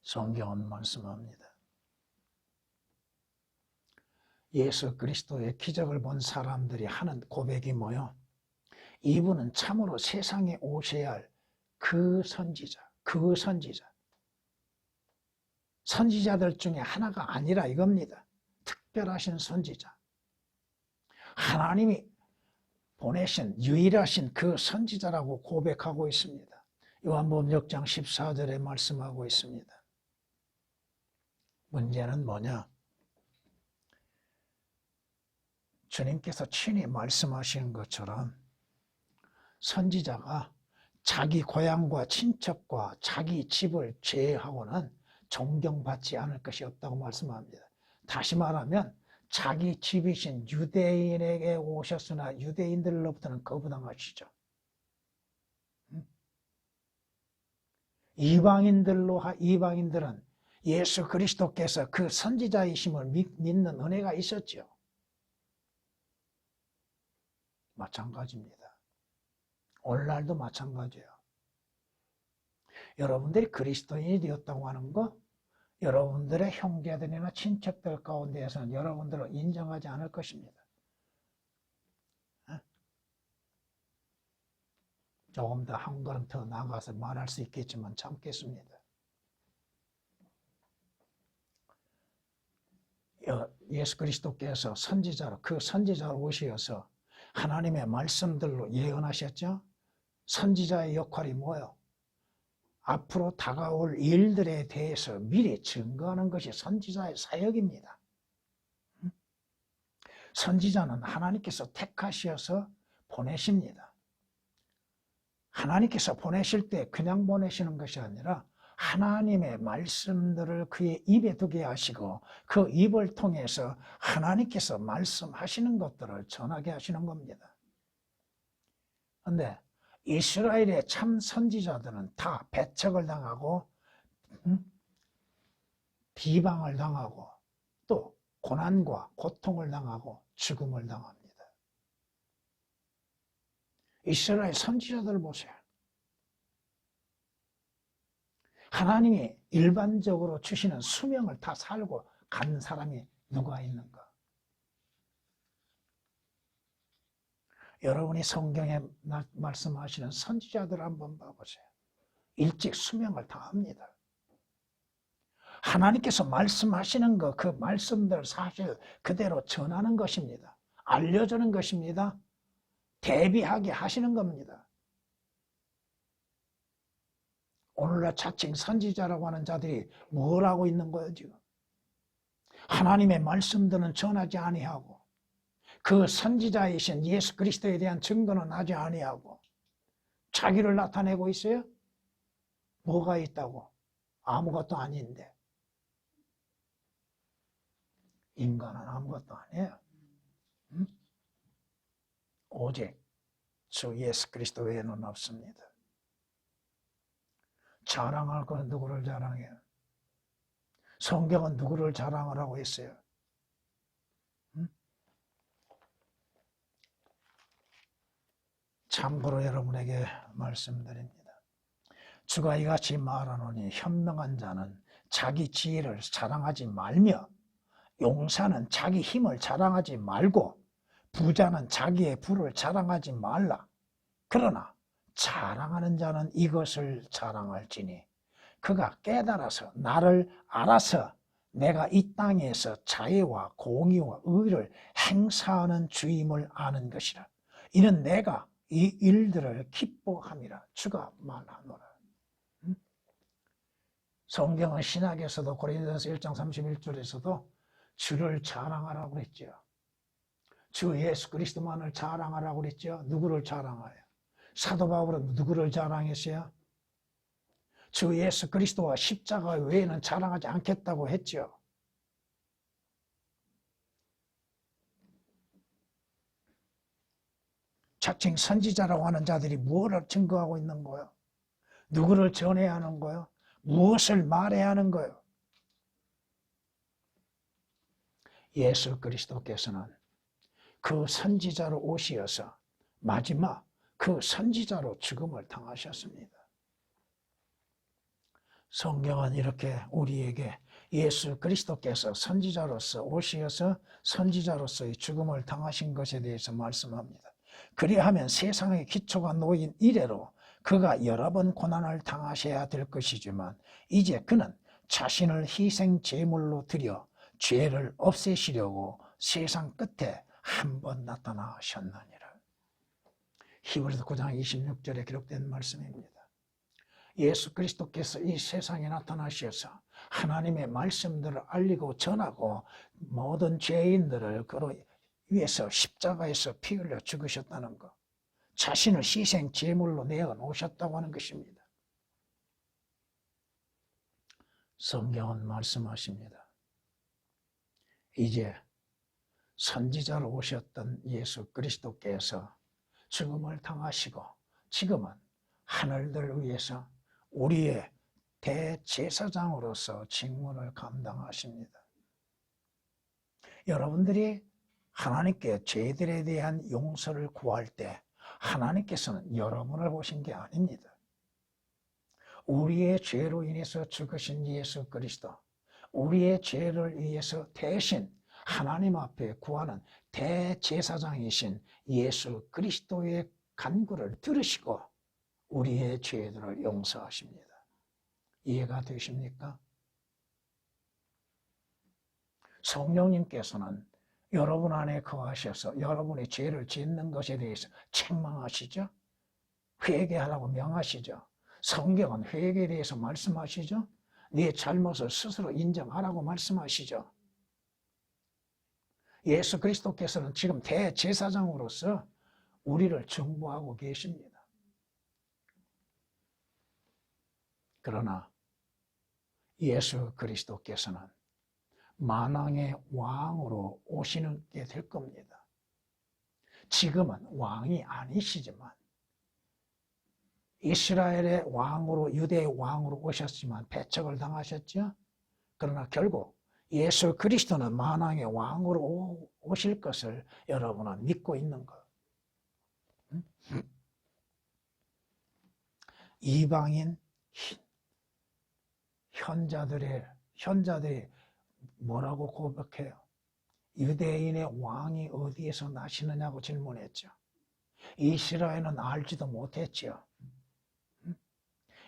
성경은 말씀합니다. 예수 그리스도의 기적을 본 사람들이 하는 고백이 뭐요? 이분은 참으로 세상에 오셔야 할 그 선지자. 선지자들 중에 하나가 아니라 이겁니다. 특별하신 선지자. 하나님이 보내신 유일하신 그 선지자라고 고백하고 있습니다. 요한복음 6장 14절에 말씀하고 있습니다. 문제는 뭐냐? 주님께서 친히 말씀하신 것처럼 선지자가 자기 고향과 친척과 자기 집을 제외하고는 존경받지 않을 것이 없다고 말씀합니다. 다시 말하면 자기 집이신 유대인에게 오셨으나 유대인들로부터는 거부당하시죠. 이방인들은 예수 그리스도께서 그 선지자이심을 믿는 은혜가 있었죠. 마찬가지입니다. 오늘날도 마찬가지예요. 여러분들이 그리스도인이 되었다고 하는 거, 여러분들의 형제들이나 친척들 가운데에서는 여러분들을 인정하지 않을 것입니다. 조금 더 한 걸음 더 나아가서 말할 수 있겠지만 참겠습니다. 예수 그리스도께서 그 선지자로 오셔서 하나님의 말씀들로 예언하셨죠? 선지자의 역할이 뭐예요? 앞으로 다가올 일들에 대해서 미리 증거하는 것이 선지자의 사역입니다. 선지자는 하나님께서 택하셔서 보내십니다. 하나님께서 보내실 때 그냥 보내시는 것이 아니라 하나님의 말씀들을 그의 입에 두게 하시고 그 입을 통해서 하나님께서 말씀하시는 것들을 전하게 하시는 겁니다. 그런데 이스라엘의 참 선지자들은 다 배척을 당하고 비방을 당하고 또 고난과 고통을 당하고 죽음을 당합니다. 이스라엘 선지자들 보세요. 하나님이 일반적으로 주시는 수명을 다 살고 간 사람이 누가 있는가? 여러분이 성경에 말씀하시는 선지자들 한번 봐보세요. 일찍 수명을 다합니다. 하나님께서 말씀하시는 것, 그 말씀들 사실 그대로 전하는 것입니다. 알려주는 것입니다. 대비하게 하시는 겁니다. 오늘날 자칭 선지자라고 하는 자들이 뭘 하고 있는 거예요, 지금? 하나님의 말씀들은 전하지 아니하고 그 선지자이신 예수 그리스도에 대한 증거는 하지 아니하고 자기를 나타내고 있어요? 뭐가 있다고? 아무것도 아닌데. 인간은 아무것도 아니에요. 응? 오직 주 예수 그리스도 외에는 없습니다. 자랑할 건 누구를 자랑해요? 성경은 누구를 자랑하라고 했어요? 응? 참고로 여러분에게 말씀드립니다. 주가 이같이 말하노니 현명한 자는 자기 지혜를 자랑하지 말며 용사는 자기 힘을 자랑하지 말고 부자는 자기의 부를 자랑하지 말라. 그러나 자랑하는 자는 이것을 자랑할지니 그가 깨달아서 나를 알아서 내가 이 땅에서 자애와 공의와 의를 행사하는 주임을 아는 것이라. 이는 내가 이 일들을 기뻐함이라. 주가 말하노라. 성경은 신약에서도 고린도전서 1장 31절에서도 주를 자랑하라고 그랬죠. 주 예수 그리스도만을 자랑하라고 그랬죠. 누구를 자랑하여? 사도 바울은 누구를 자랑했어요? 주 예수 그리스도와 십자가 외에는 자랑하지 않겠다고 했죠. 자칭 선지자라고 하는 자들이 무엇을 증거하고 있는 거예요? 누구를 전해야 하는 거예요? 무엇을 말해야 하는 거예요? 예수 그리스도께서는 그 선지자로 오시어서 마지막 그 선지자로 죽음을 당하셨습니다. 성경은 이렇게 우리에게 예수 그리스도께서 선지자로서 오시어서 선지자로서의 죽음을 당하신 것에 대해서 말씀합니다. 그리하면 세상의 기초가 놓인 이래로 그가 여러 번 고난을 당하셔야 될 것이지만 이제 그는 자신을 희생 제물로 드려 죄를 없애시려고 세상 끝에 한 번 나타나셨느니라. 히브리서 9장 26절에 기록된 말씀입니다. 예수 그리스도께서 이 세상에 나타나셔서 하나님의 말씀들을 알리고 전하고 모든 죄인들을 그로 위해서 십자가에서 피 흘려 죽으셨다는 것, 자신을 희생 제물로 내어놓으셨다고 하는 것입니다. 성경은 말씀하십니다. 이제 선지자로 오셨던 예수 그리스도께서 죽음을 당하시고 지금은 하늘들 위해서 우리의 대제사장으로서 직무를 감당하십니다. 여러분들이 하나님께 죄들에 대한 용서를 구할 때 하나님께서는 여러분을 보신 게 아닙니다. 우리의 죄로 인해서 죽으신 예수 그리스도, 우리의 죄를 위해서 대신 하나님 앞에 구하는 대제사장이신 예수 그리스도의 간구를 들으시고 우리의 죄들을 용서하십니다. 이해가 되십니까? 성령님께서는 여러분 안에 거하셔서 여러분의 죄를 짓는 것에 대해서 책망하시죠? 회개하라고 명하시죠? 성경은 회개에 대해서 말씀하시죠? 네 잘못을 스스로 인정하라고 말씀하시죠? 예수 그리스도께서는 지금 대제사장으로서 우리를 정보하고 계십니다. 그러나 예수 그리스도께서는 만왕의 왕으로 오시게 될 겁니다. 지금은 왕이 아니시지만 이스라엘의 왕으로 유대의 왕으로 오셨지만 배척을 당하셨죠. 그러나 결국 예수 그리스도는 만왕의 왕으로 오실 것을 여러분은 믿고 있는 것. 이방인 현자들이 뭐라고 고백해요? 유대인의 왕이 어디에서 나시느냐고 질문했죠. 이스라엘은 알지도 못했죠.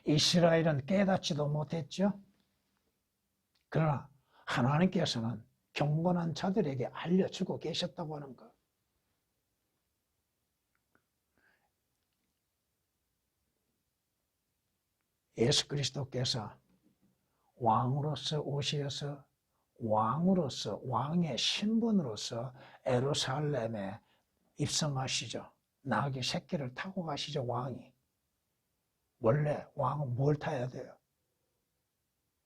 이스라엘은 깨닫지도 못했죠. 그러나 하나님께서는 경건한 자들에게 알려주고 계셨다고 하는 것. 예수 그리스도께서 왕으로서 오셔서 왕으로서 왕의 신분으로서 예루살렘에 입성하시죠. 나귀 새끼를 타고 가시죠. 왕이. 원래 왕은 뭘 타야 돼요?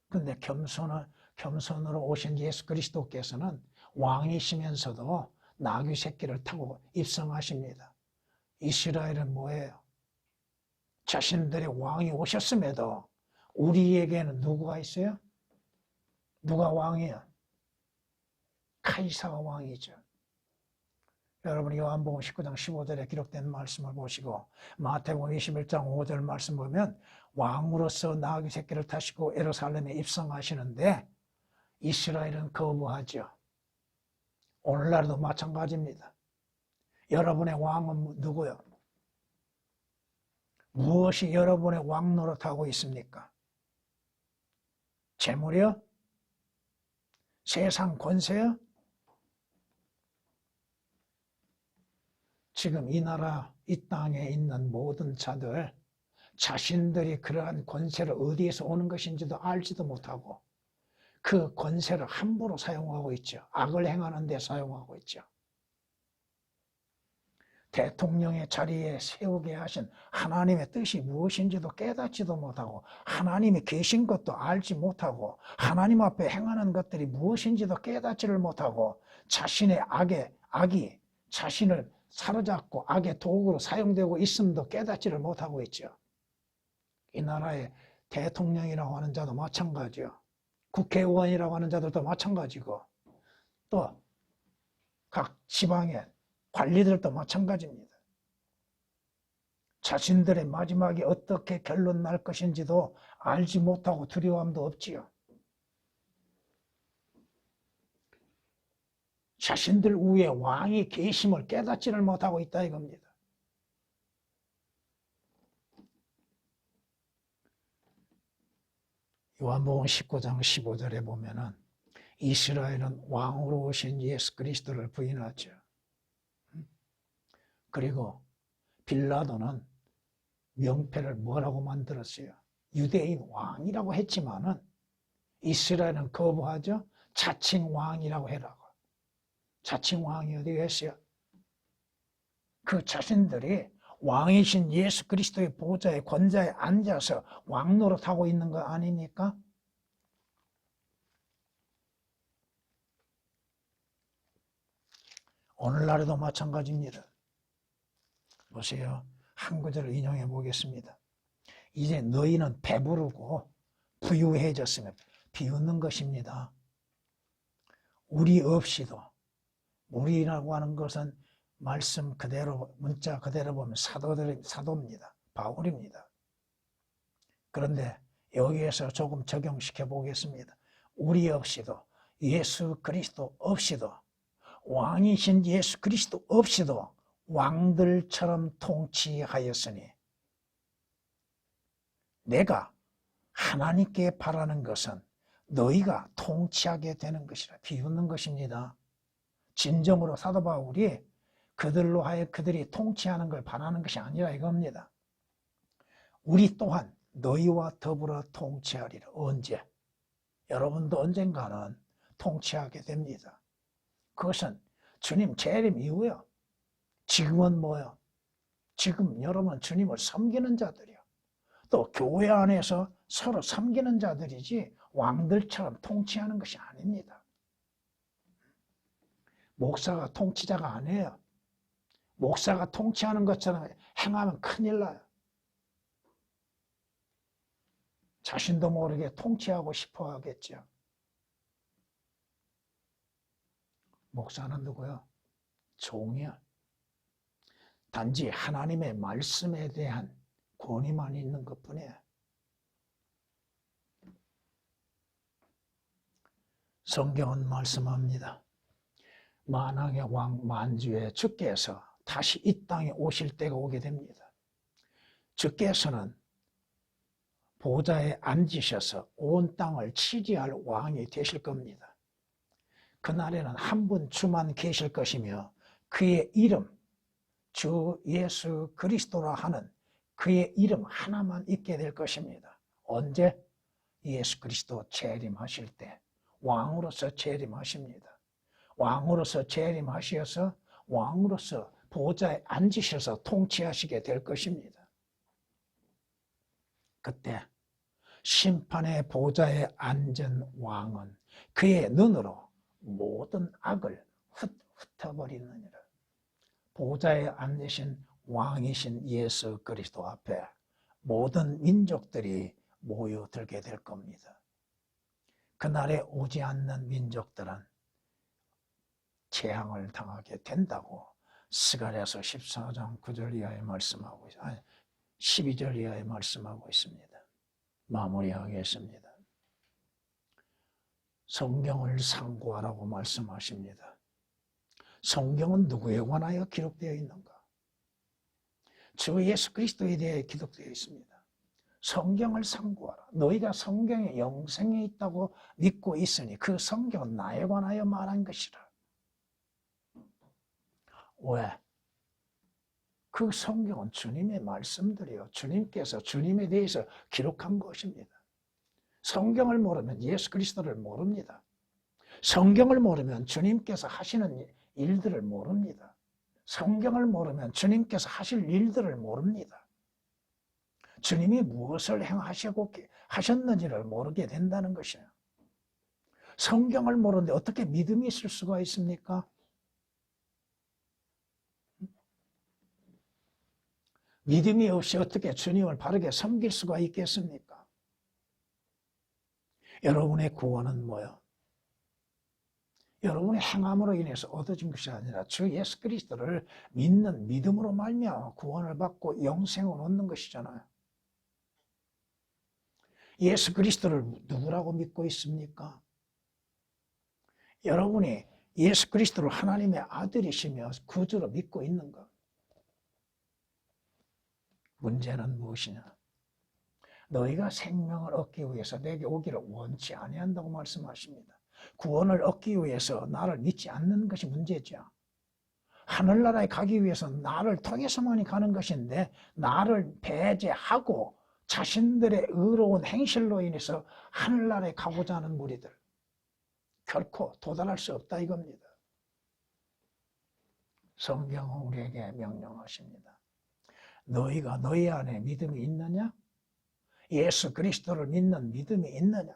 근데 겸손으로 오신 예수 그리스도께서는 왕이시면서도 나귀 새끼를 타고 입성하십니다. 이스라엘은 뭐예요? 자신들의 왕이 오셨음에도 우리에게는 누구가 있어요? 누가 왕이야? 카이사가 왕이죠. 여러분 요한복음 19장 15절에 기록된 말씀을 보시고 마태복음 21장 5절 말씀 보면 왕으로서 나귀 새끼를 타시고 예루살렘에 입성하시는데 이스라엘은 거부하죠. 오늘날도 마찬가지입니다. 여러분의 왕은 누구요? 무엇이 여러분의 왕 노릇하고 있습니까? 재물이요? 세상 권세요? 지금 이 나라, 이 땅에 있는 모든 자들 자신들이 그러한 권세를 어디에서 오는 것인지도 알지도 못하고 그 권세를 함부로 사용하고 있죠. 악을 행하는 데 사용하고 있죠. 대통령의 자리에 세우게 하신 하나님의 뜻이 무엇인지도 깨닫지도 못하고 하나님이 계신 것도 알지 못하고 하나님 앞에 행하는 것들이 무엇인지도 깨닫지를 못하고 자신의 악이 자신을 사로잡고 악의 도구로 사용되고 있음도 깨닫지를 못하고 있죠. 이 나라의 대통령이라고 하는 자도 마찬가지요. 국회의원이라고 하는 자들도 마찬가지고 또 각 지방의 관리들도 마찬가지입니다. 자신들의 마지막이 어떻게 결론 날 것인지도 알지 못하고 두려움도 없지요. 자신들 위에 왕이 계심을 깨닫지를 못하고 있다 이겁니다. 요한복음 19장 15절에 보면은 이스라엘은 왕으로 오신 예수 그리스도를 부인하죠. 그리고 빌라도는 명패를 뭐라고 만들었어요? 유대인 왕이라고 했지만은 이스라엘은 거부하죠. 자칭 왕이라고 해라고. 자칭 왕이 어디에 있어요? 그 자신들이 왕이신 예수 그리스도의 보좌의 권좌에 앉아서 왕 노릇하고 있는 거 아닙니까? 오늘날에도 마찬가지입니다. 보세요. 한 구절을 인용해 보겠습니다. 이제 너희는 배부르고 부유해졌으면 비웃는 것입니다. 우리 없이도 우리라고 하는 것은 말씀 그대로 문자 그대로 보면 사도입니다. 바울입니다. 그런데 여기에서 조금 적용시켜 보겠습니다. 우리 없이도 예수 그리스도 없이도 왕이신 예수 그리스도 없이도 왕들처럼 통치하였으니 내가 하나님께 바라는 것은 너희가 통치하게 되는 것이라. 비웃는 것입니다. 진정으로 사도 바울이 그들로 하여 그들이 통치하는 걸 바라는 것이 아니라 이겁니다. 우리 또한 너희와 더불어 통치하리라. 언제? 여러분도 언젠가는 통치하게 됩니다. 그것은 주님 재림 이후요. 지금은 뭐요? 지금 여러분 주님을 섬기는 자들이요. 또 교회 안에서 서로 섬기는 자들이지 왕들처럼 통치하는 것이 아닙니다. 목사가 통치자가 아니에요. 목사가 통치하는 것처럼 행하면 큰일 나요. 자신도 모르게 통치하고 싶어 하겠죠. 목사는 누구요? 종이야. 단지 하나님의 말씀에 대한 권위만 있는 것뿐이에요. 성경은 말씀합니다. 만왕의 왕 만주의 주께서 다시 이 땅에 오실 때가 오게 됩니다. 주께서는 보좌에 앉으셔서 온 땅을 치리할 왕이 되실 겁니다. 그날에는 한 분 주만 계실 것이며 그의 이름, 주 예수 그리스도라 하는 그의 이름 하나만 있게 될 것입니다. 언제? 예수 그리스도 재림하실 때 왕으로서 재림하십니다. 왕으로서 재림하셔서 왕으로서 보좌에 앉으셔서 통치하시게 될 것입니다. 그때 심판의 보좌에 앉은 왕은 그의 눈으로 모든 악을 흩어버리느니라. 보좌에 앉으신 왕이신 예수 그리스도 앞에 모든 민족들이 모여들게 될 겁니다. 그날에 오지 않는 민족들은 재앙을 당하게 된다고 스가랴서 14장 9절 이하에 말씀하고 있습니다. 아니, 12절 이하에 말씀하고 있습니다. 마무리하겠습니다. 성경을 상고하라고 말씀하십니다. 성경은 누구에 관하여 기록되어 있는가? 주 예수 그리스도에 대해 기록되어 있습니다. 성경을 상고하라. 너희가 성경에 영생이 있다고 믿고 있으니 그 성경은 나에 관하여 말한 것이라. 왜? 그 성경은 주님의 말씀들이요. 주님께서 주님에 대해서 기록한 것입니다. 성경을 모르면 예수 그리스도를 모릅니다. 성경을 모르면 주님께서 하시는 일들을 모릅니다. 성경을 모르면 주님께서 하실 일들을 모릅니다. 주님이 무엇을 행하시고 하셨는지를 모르게 된다는 것이에요. 성경을 모르는데 어떻게 믿음이 있을 수가 있습니까? 믿음이 없이 어떻게 주님을 바르게 섬길 수가 있겠습니까? 여러분의 구원은 뭐요? 여러분의 행함으로 인해서 얻어진 것이 아니라 주 예수 그리스도를 믿는 믿음으로 말미암아 구원을 받고 영생을 얻는 것이잖아요. 예수 그리스도를 누구라고 믿고 있습니까? 여러분이 예수 그리스도를 하나님의 아들이시며 구주로 믿고 있는가? 문제는 무엇이냐? 너희가 생명을 얻기 위해서 내게 오기를 원치 아니한다고 말씀하십니다. 구원을 얻기 위해서 나를 믿지 않는 것이 문제죠. 하늘나라에 가기 위해서 나를 통해서만이 가는 것인데 나를 배제하고 자신들의 의로운 행실로 인해서 하늘나라에 가고자 하는 무리들 결코 도달할 수 없다 이겁니다. 성경은 우리에게 명령하십니다. 너희가 너희 안에 믿음이 있느냐? 예수 그리스도를 믿는 믿음이 있느냐?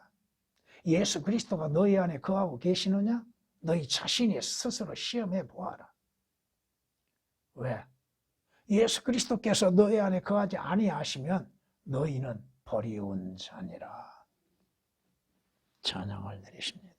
예수 그리스도가 너희 안에 거하고 계시느냐? 너희 자신이 스스로 시험해 보아라. 왜? 예수 그리스도께서 너희 안에 거하지 아니하시면 너희는 버리운 자니라. 찬양을 드리십니다.